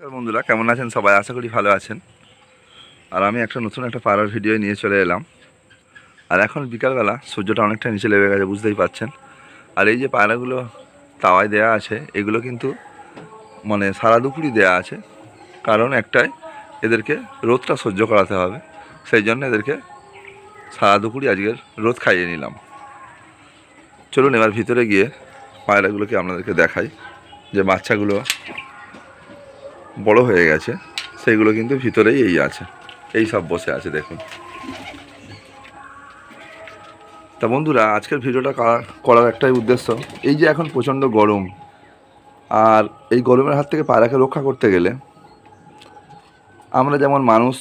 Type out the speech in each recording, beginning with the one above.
বন্ধুরা কেমন আছেন সবাই? আশা করি ভালো আছেন। আর আমি নতুন একটা পাড়ার ভিডিও নিয়ে চলে এলাম। আর এখন বিকালবেলা, সূর্যটা অনেকটা নিচে লেগে গেছে, বুঝতেই পাচ্ছেন। আর এই যে পায়রাগুলো তাওয়ায় দেয়া আছে, এগুলো কিন্তু মানে সারা দুপুরই দেয়া আছে। কারণ একটাই, এদেরকে রোদটা সহ্য করাতে হবে। সেই জন্য এদেরকে সারা দুপুরই আজকের রোদ খাইয়ে নিলাম। চলুন এবার ভিতরে গিয়ে পায়রাগুলোকে আপনাদেরকে দেখাই। যে বাচ্চাগুলো বড় হয়ে গেছে, সেইগুলো কিন্তু ভিতরেই আছে, এই সব বসে আছে দেখুন। তা বন্ধুরা, আজকের ভিডিওটা করার একটাই উদ্দেশ্য, এই যে এখন প্রচণ্ড গরম, আর এই গরমের হাত থেকে পায়রাকে রক্ষা করতে গেলে আমরা যেমন মানুষ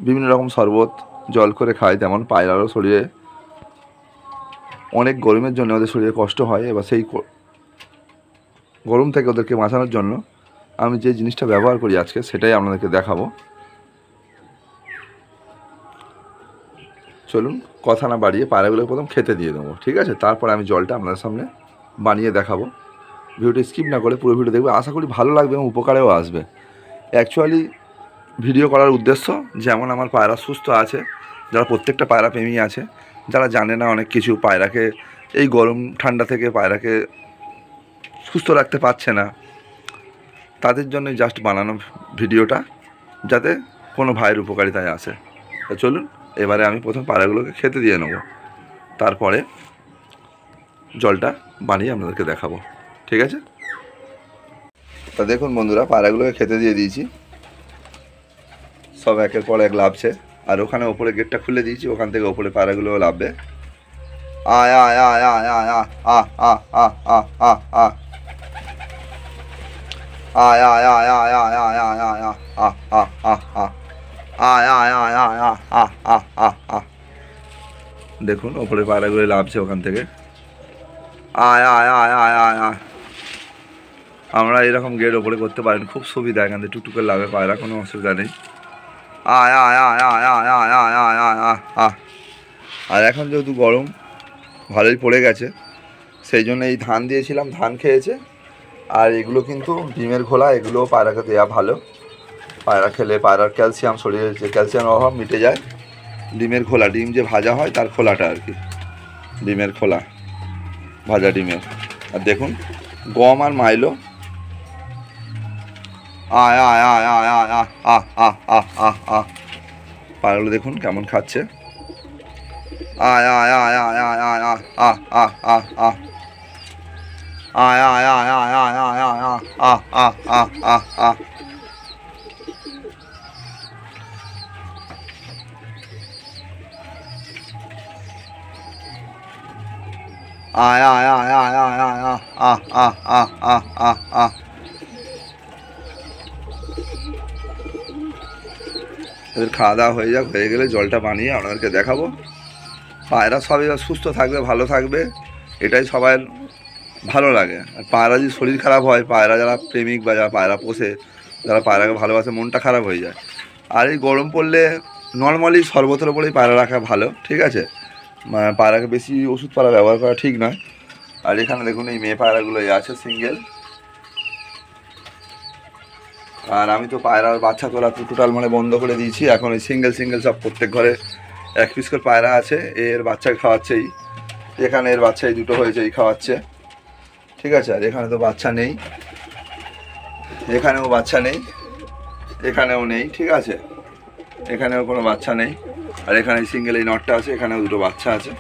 বিভিন্ন রকম শরবত জল করে খাই, তেমন পায়রারও শরীরে অনেক গরমের জন্য ওদের শরীরে কষ্ট হয়। এবার সেই গরম থেকে ওদেরকে বাঁচানোর জন্য আমি যে জিনিসটা ব্যবহার করি আজকে, সেটাই আপনাদেরকে দেখাবো। চলুন কথা না বাড়িয়ে পায়রাগুলোকে প্রথম খেতে দিয়ে দেবো, ঠিক আছে? তারপর আমি জলটা আপনাদের সামনে বানিয়ে দেখাবো। ভিডিওটি স্কিপ না করে পুরো ভিডিও দেখবে, আশা করি ভালো লাগবে এবং উপকারেও আসবে। অ্যাকচুয়ালি ভিডিও করার উদ্দেশ্য, যেমন আমার পায়রা সুস্থ আছে, যারা প্রত্যেকটা পায়রা প্রেমী আছে, যারা জানে না অনেক কিছু, পায়রাকে এই গরম ঠান্ডা থেকে পায়রাকে সুস্থ রাখতে পারছে না, তাদের জন্য জাস্ট বানানো ভিডিওটা, যাতে কোনো ভাইয়ের উপকারিতায় আসে। তো চলুন এবারে আমি প্রথম পায়রাগুলোকে খেতে দিয়ে নেব, তারপরে জলটা বানিয়ে আপনাদেরকে দেখাবো, ঠিক আছে? তা দেখুন বন্ধুরা, পায়রাগুলোকে খেতে দিয়ে দিয়েছি, সব একের পর এক লাভছে। আর ওখানে ওপরে গেটটা খুলে দিয়েছি, ওখান থেকে ওপরে পায়রাগুলো লাভবে। আয় আয় আয় আয় আয় আয় আহ আহ আহ আহ আহ আহ আয় আয় আয় আয় আয় আয় আয় আয় আয় আহ আহ আহ আহ আয় আয় আয় আয় আয় আহ আহ আহ আহ। দেখুন ওপরে পায়রাগুলো লাভছে ওখান থেকে। আয় আয় আয় আয় আয় আয়। আমরা এরকম গেট ওপরে করতে পারেন, খুব সুবিধা, এখান থেকে টুকটুকে লাভে পায়রা, কোনো অসুবিধা নেই। আয় আয় আয় আয় আয় আয় আয় আয় আয় আয় আহ। আর এখন যেহেতু গরম ভালোই পড়ে গেছে, সেই জন্য এই ধান দিয়েছিলাম, ধান খেয়েছে। আর এগুলো কিন্তু ডিমের খোলা, এগুলো পায়রাকে দেওয়া ভালো। পায়রা খেলে পায়রার ক্যালসিয়াম, শরীরে যে ক্যালসিয়ামের অভাব মিটে যায়। ডিমের খোলা, ডিম যে ভাজা হয় তার খোলাটা আর কি, ডিমের খোলা, ভাজা ডিমের। আর দেখুন গম আর মাইলো। আয় আয় আয় আয় আয় আহ আহ আহ আহ আহ আহ। পায়রাগুলো দেখুন কেমন খাচ্ছে। আয় আয় আয় আয় আয় আয় আহ আহ আহ আহ আহ আয় আয় আয় আয় আয় আয় আয় আহ আহ আহ আহ আহ আহ। আয় আয় আয় আয় আয় আয় আহ আহ আহ আহ আহ আহ আহ। এদের খাওয়া দাওয়া হয়ে যাক, হয়ে গেলে জলটা বানিয়ে আপনাদেরকে দেখাবো। পায়রা সবই সুস্থ থাকবে, ভালো থাকবে, এটাই সবাই ভালো লাগে। আর পায়রা যদি শরীর খারাপ হয়, পায়রা যারা প্রেমিক বা যারা পায়রা পোষে, যারা পায়রাকে ভালোবাসে, মনটা খারাপ হয়ে যায়। আর এই গরম পড়লে নর্মালি শরবতের ওপরেই পায়রা রাখা ভালো, ঠিক আছে? পায়রাকে বেশি ওষুধ পালা ব্যবহার করা ঠিক নয়। আর এখানে দেখুন এই মেয়ে পায়রাগুলো আছে সিঙ্গেল। আর আমি তো পায়রার বাচ্চা তোলা টোটাল মানে বন্ধ করে দিয়েছি। এখন ওই সিঙ্গেল সিঙ্গেল সব প্রত্যেক ঘরে এক পিস করে পায়রা আছে, এর বাচ্চা খাওয়াচ্ছেই। এখানে এর বাচ্চা এই দুটো হয়েছে, এই খাওয়াচ্ছে, ঠিক আছে? আর এখানে তো বাচ্চা নেই, এখানেও বাচ্চা নেই, এখানেও নেই, ঠিক আছে? এখানেও কোনো বাচ্চা নেই। আর এখানে সিঙ্গেল এই নটটা আছে, এখানেও দুটো বাচ্চা আছে,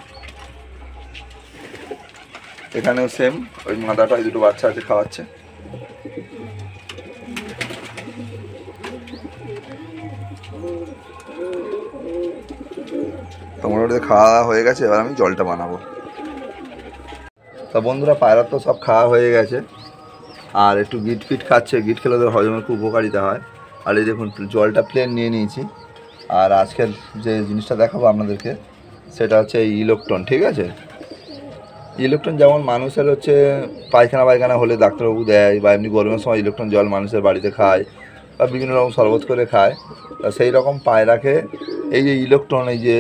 এখানেও সেম ওই মাদাটায় দুটো বাচ্চা আছে, খাওয়াচ্ছে। তো মোটামুটি খাওয়া দাওয়া হয়ে গেছে, এবার আমি জলটা বানাবো। তা বন্ধুরা, পায়রা তো সব খাওয়া হয়ে গেছে, আর একটু গিট ফিট খাচ্ছে। গিট খেলে ওদের হজমের খুব উপকারিতা হয়। আর এই দেখুন জলটা প্লেন নিয়ে নিয়েছি। আর আজকের যে জিনিসটা দেখাবো আপনাদেরকে, সেটা হচ্ছে এই ইলেকট্রন, ঠিক আছে? ইলেকট্রন যেমন মানুষের হচ্ছে পায়খানা পায়খানা হলে ডাক্তারবাবু দেয়, বা এমনি গরমের সময় ইলেকট্রন জল মানুষের বাড়িতে খায়, বা বিভিন্ন রকম শরবত করে খায়। তা সেই রকম পায়রাকে এই যে ইলেকট্রন এই যে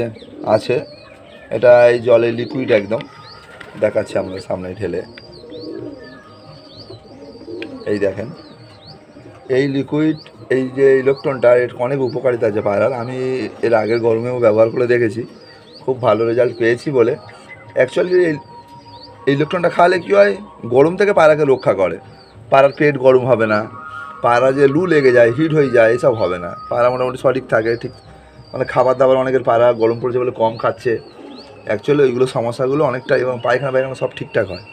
আছে, এটা এই জলে লিকুইড একদম, দেখাচ্ছি আপনাদের সামনে ঢেলে, এই দেখেন। এই লিকুইড, এই যে ইলেকট্রনটা, এর অনেক উপকারিতা আছে পায়রার। আমি এর আগের গরমেও ব্যবহার করে দেখেছি, খুব ভালো রেজাল্ট পেয়েছি বলে। অ্যাকচুয়ালি এই ইলেকট্রনটা খাওয়ালে কী হয়, গরম থেকে পায়রাকে রক্ষা করে। পায়রার পেট গরম হবে না, পায়রা যে লু লেগে যায়, হিট হয়ে যায়, এসব হবে না। পায়রা মোটামুটি সঠিক থাকে, ঠিক মানে খাবার দাবার অনেকের পায়রা গরম পড়েছে বলে কম খাচ্ছে, অ্যাকচুয়ালি ওইগুলো সমস্যাগুলো অনেকটাই, এবং পায়খানা পায়খানা সব ঠিকঠাক হয়।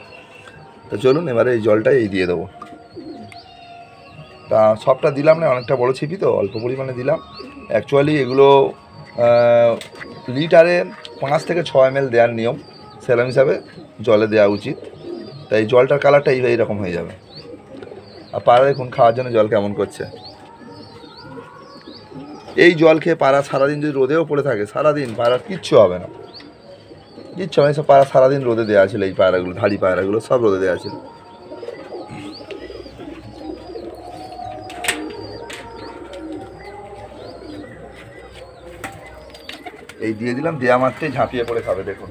তো চলুন এবারে এই জলটা এই দিয়ে দেবো। তা সবটা দিলাম না, অনেকটা বড়ো ছিপি তো অল্প পরিমাণে দিলাম। অ্যাকচুয়ালি এগুলো লিটারে 5 থেকে 6 ml দেওয়ার নিয়ম, সেলাম হিসাবে জলে দেওয়া উচিত। তাই জলটার কালারটা এইরকম হয়ে যাবে। আর পায়রা দেখুন খাওয়ার জন্য জল কেমন করছে। এই জল খেয়ে পায়রা সারাদিন যদি রোদেও পড়ে থাকে, সারাদিন পায়রার কিচ্ছু হবে না, কিচ্ছু হবে না। সব পায়রা সারাদিন রোদে দেওয়া ছিল, এই পায়রাগুলো, ধাড়ি পায়রাগুলো সব রোদে দেওয়া ছিল। এই দিয়ে দিলাম, দেওয়া মাত্রই ঝাঁপিয়ে পড়ে খাবে। দেখুন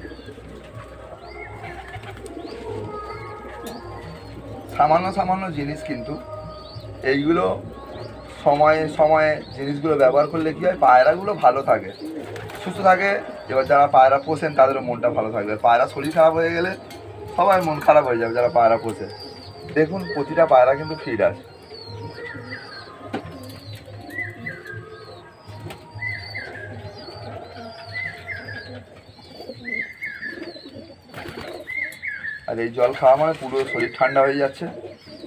সামান্য সামান্য জিনিস, কিন্তু এইগুলো সময়ে সময়ে জিনিসগুলো ব্যবহার করলে কী হয়, পায়রাগুলো ভালো থাকে, সুস্থ থাকে। এবার যারা পায়রা পোষেন তাদেরও মনটা ভালো থাকবে। পায়রা শরীর খারাপ হয়ে গেলে সবাই মন খারাপ হয়ে যাবে যারা পায়রা পোষে। দেখুন প্রতিটা পায়রা কিন্তু ফিট আছে। আর এই জল খাওয়া মানে পুরো শরীর ঠান্ডা হয়ে যাচ্ছে,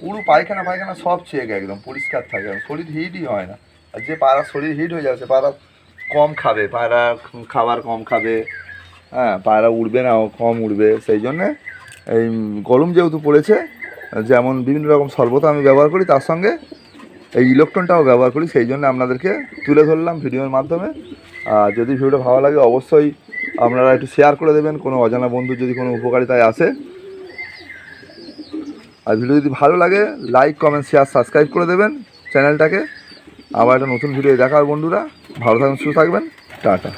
পুরো পায়খানা পায়খানা সব চেক একদম পরিষ্কার থাকে, শরীর হিটই হয় না। আর যে পায়রা শরীর হিট হয়ে যাচ্ছে, পায়রা কম খাবে, পায়রা খাবার কম খাবে, হ্যাঁ পায়রা উড়বে না, কম উড়বে। সেই জন্যে এই গরম যেহেতু পড়েছে, যেমন বিভিন্ন রকম শরবত আমি ব্যবহার করি, তার সঙ্গে এই ইলেকট্রনটাও ব্যবহার করি, সেই জন্য আপনাদেরকে তুলে ধরলাম ভিডিওর মাধ্যমে। আর যদি ভিডিওটা ভালো লাগে অবশ্যই আপনারা একটু শেয়ার করে দেবেন, কোনো অজানা বন্ধু যদি কোনো উপকারিতায় আসে। আর ভিডিও যদি ভালো লাগে লাইক, কমেন্ট, শেয়ার, সাবস্ক্রাইব করে দেবেন চ্যানেলটাকে। আবার একটা নতুন ভিডিও দেখার বন্ধুরা, ভালো থাকবেন, সুস্থ থাকবেন, টাটা।